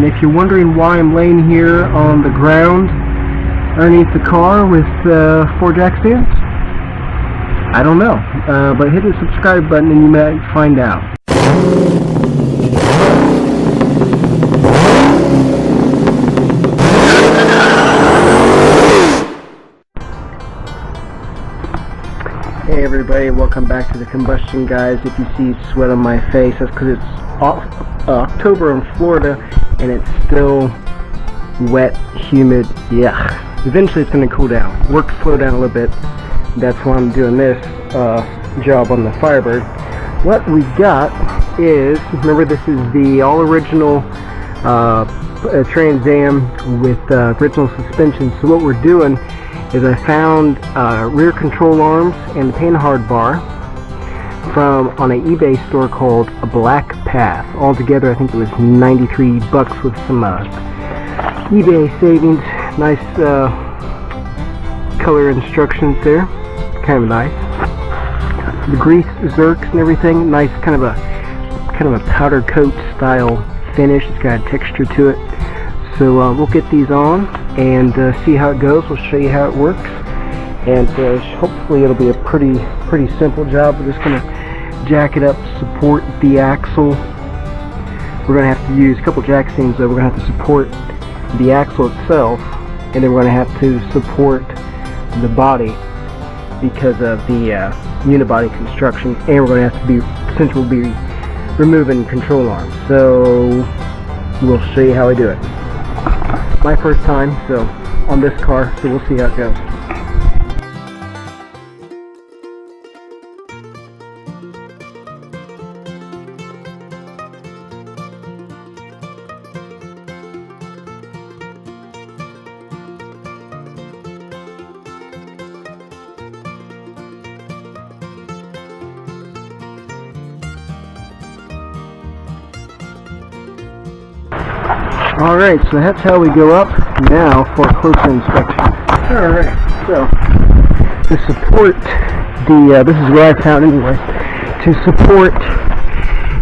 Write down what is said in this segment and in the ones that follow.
And if you're wondering why I'm laying here on the ground underneath the car with 4 jack stands, I don't know. But hit the subscribe button and you might find out. Hey everybody, welcome back to the Combustion Guys. If you see sweat on my face, that's because it's October in Florida and it's still wet, humid. Yeah, eventually it's going to cool down. Work slow down a little bit. That's why I'm doing this job on the Firebird. What we got is, remember this is the all original Trans Am with original suspension. So what we're doing is I found rear control arms and the Panhard bar on an eBay store called a Black Path. Altogether I think it was $93 with some eBay savings. Nice color instructions there, kind of nice. The grease zerks and everything, nice kind of a powder coat style finish. It's got a texture to it. So we'll get these on and see how it goes. We'll show you how it works, and hopefully it'll be a pretty simple job. We're just gonna jack it up, support the axle. We're gonna have to use a couple jack stands though. We're gonna have to support the axle itself, and then we're gonna have to support the body because of the unibody construction, and we're gonna have to since we'll be removing control arms. So we'll show you how I do it. My first time on this car, so we'll see how it goes. Alright, so that's how we go up. Now for a closer inspection. Alright, so to support this is what I found anyway. To support,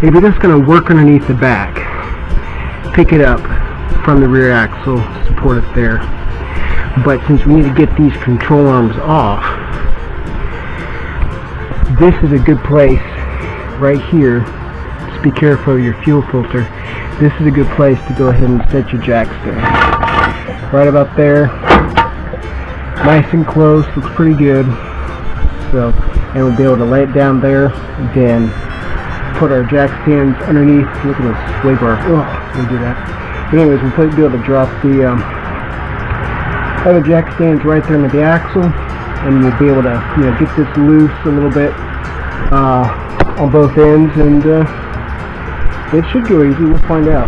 if you're just going to work underneath the back, pick it up from the rear axle, support it there. But since we need to get these control arms off, this is a good place right here. Just be careful of your fuel filter. This is a good place to go ahead and set your jack stand. Right about there. Nice and close, looks pretty good. So, and we'll be able to lay it down there, then put our jack stands underneath. Look at this sway bar. Oh, we do that. But anyways, we'll be able to drop the other jack stands right there into the axle, and we'll be able to get this loose a little bit on both ends, and it should go easy. We'll find out.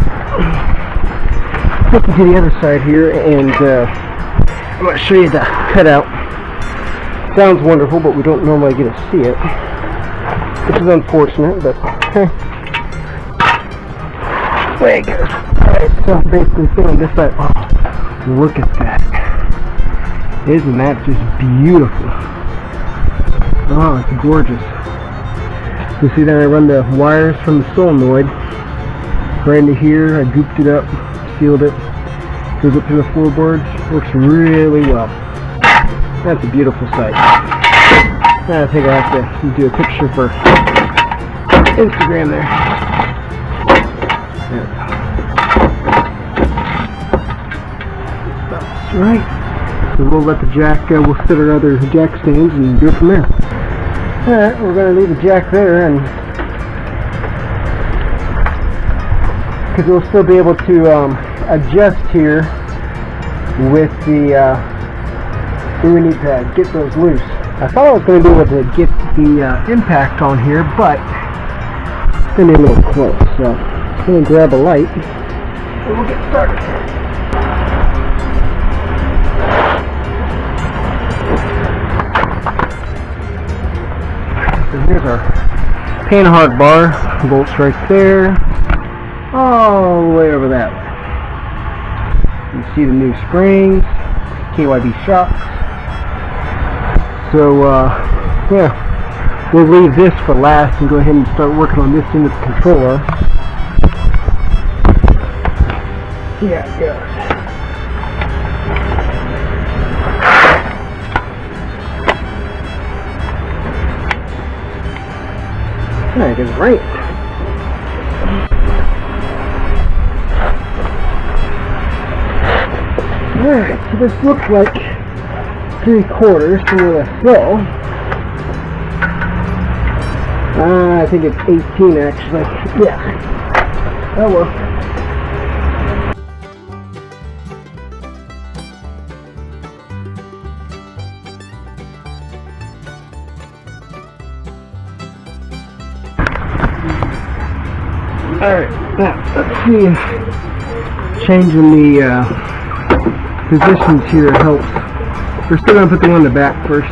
Looking to the other side here, and I'm going to show you the cutout. Sounds wonderful, but we don't normally get to see it, which is unfortunate, but way it goes. Alright, so basically on this side. Oh, look at that. Isn't that just beautiful? Oh, it's gorgeous. You see that I run the wires from the solenoid right into here. I gooped it up, sealed it, goes up to the floorboards. Works really well. That's a beautiful sight. I think I have to do a picture for Instagram there. That's right. So we'll let the jack, we'll set our other jack stands and go from there. Alright, we're going to leave the jack there, and because we'll still be able to adjust here with the we need to get those loose. I thought I was going to be able to get the impact on here, but it's going to be a little close, so I'm going to grab a light and we'll get started. So here's our Panhard bar, bolts right there, all the way over that way. You see the new springs, KYB shocks. So yeah, we'll leave this for last and go ahead and start working on this end of the controller. see how it goes. Alright, it's right. Alright, so this looks like 3/4 to where I fill. I think it's 18 actually. Yeah. Oh well. Alright, now let's see if changing the positions here helps. We're still going to put the one in the back first.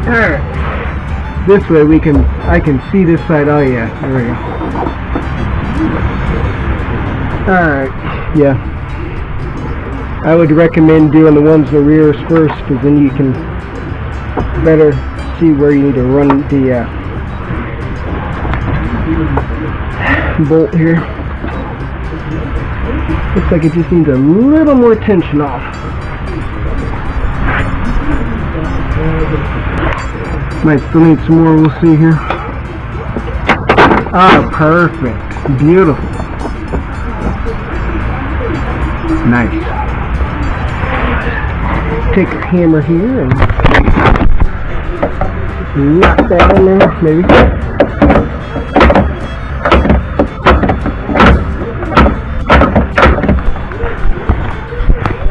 Alright, this way I can see this side. Oh yeah, there we go. Alright, yeah. I would recommend doing the ones in the rears first, because then you can better see where you need to run the bolt here. Looks like it just needs a little more tension off. Might still need some more, we'll see here. Ah, perfect. Beautiful. Nice. Take your hammer here and knock that in there, maybe.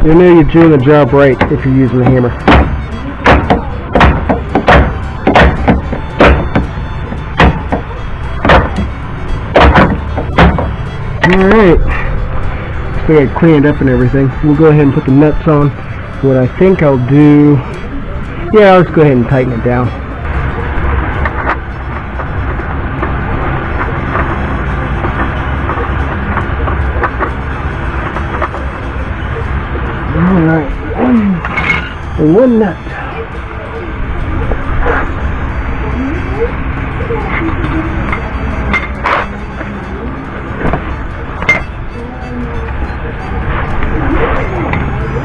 You know you're doing the job right if you're using the hammer. Alright, so I cleaned up and everything. We'll go ahead and put the nuts on. What I think I'll do, yeah, let's go ahead and tighten it down. Alright, one nut.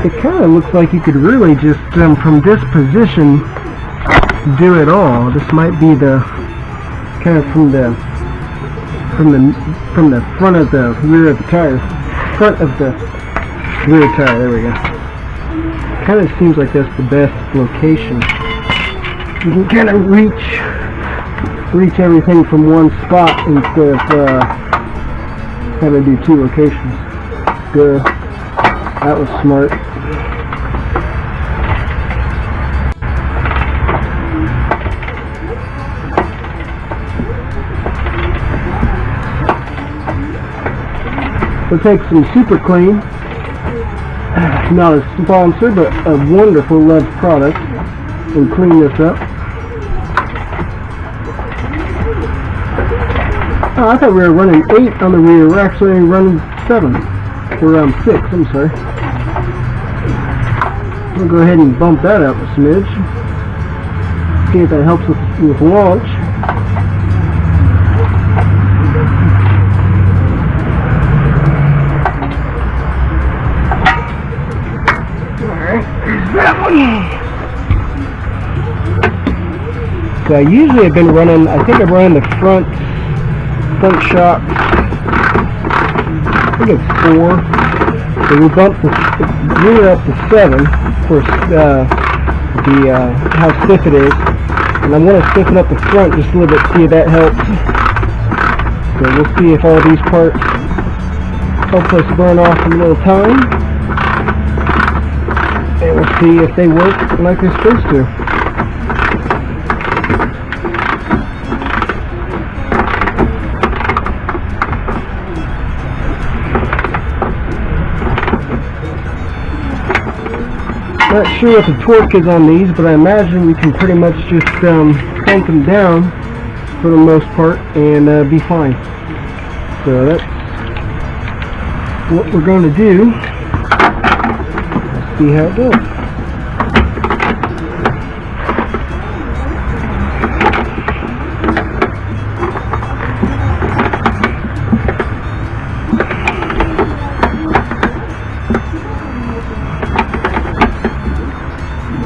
It kind of looks like you could really just, from this position, do it all. This might be the kind of from the front of the rear of the tire, front of the rear tire. There we go. Kind of seems like that's the best location. You can kind of reach everything from one spot instead of having to do two locations. Good. That was smart. We'll take some Super Clean, not a sponsor, but a wonderful loved product, and clean this up. Oh, I thought we were running 8 on the rear. We're actually running 7. We're around 6, I'm sorry. We'll go ahead and bump that up a smidge. See if that helps with launch. So I usually have been running, I think I'm running the front shock, I think it's 4, so we bumped the rear up to 7 for how stiff it is, and I'm going to stiffen up the front just a little bit, see if that helps. So we'll see if all these parts help us burn off in a little time. And we'll see if they work like they're supposed to. Not sure what the torque is on these, but I imagine we can pretty much just crank them down for the most part and be fine. So that's what we're going to do. Let's see how it goes.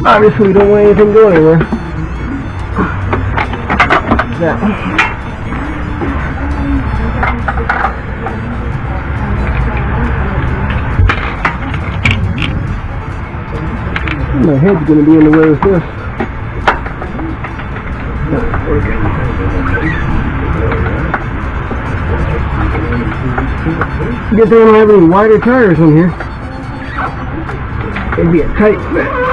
Obviously, we don't want anything going anywhere. That. My head's going to be in the way with this. Good thing I don't have any wider tires on here. It'd be a tight fit.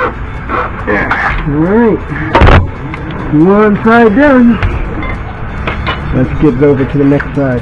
Alright, one side done. Let's get over to the next side.